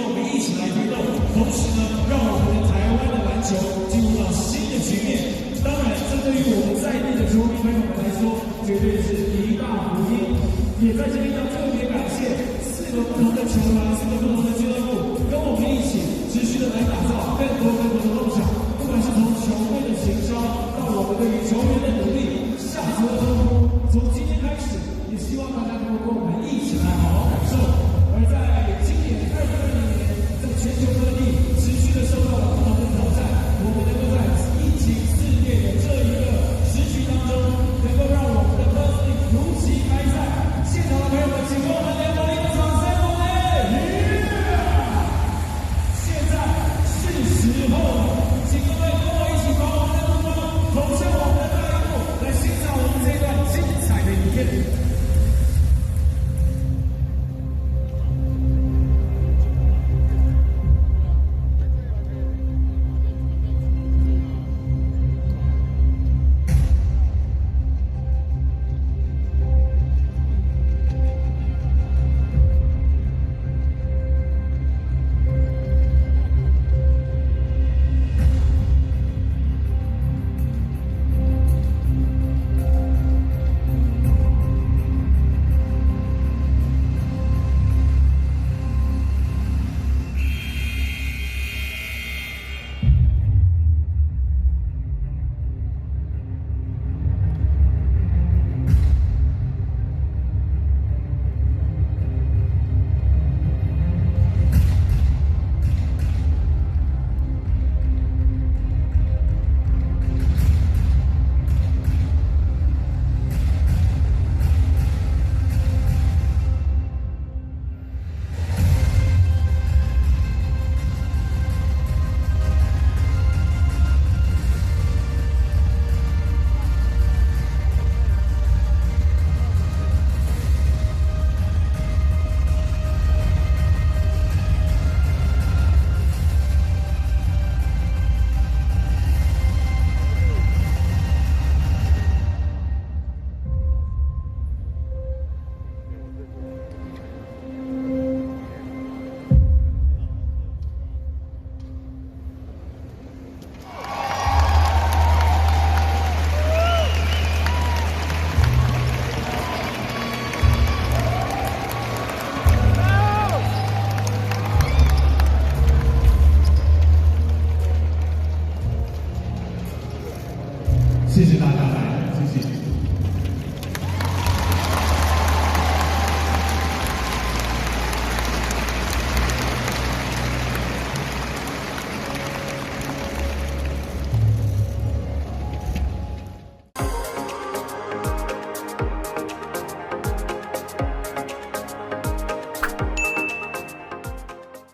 我们一起来推动，同时呢，让我们的台湾的篮球进入到新的局面。当然，这对于我们在地的球迷朋友们来说，绝对是一大福音。也在这边要特别感谢4个不同的球团、4个不同的俱乐部，跟我们一起持续的来打造更多的梦想。不管是从球队的行销，到我们对于球员的努力、下球的呵护，从今天开始，也希望大家能够跟我们一起来好好感受。而在今年2020年，在全球各地持续的受到了不同的挑战，我们能够在疫情肆虐的这一个时局当中，能够让我们的特色如期开赛。现场的朋友们，请给我们联盟一个掌声，我们现在是时候了，请各位跟我一起把我们的目光投向我们的大荧幕，来欣赏我们这段精彩的影片。谢谢大家。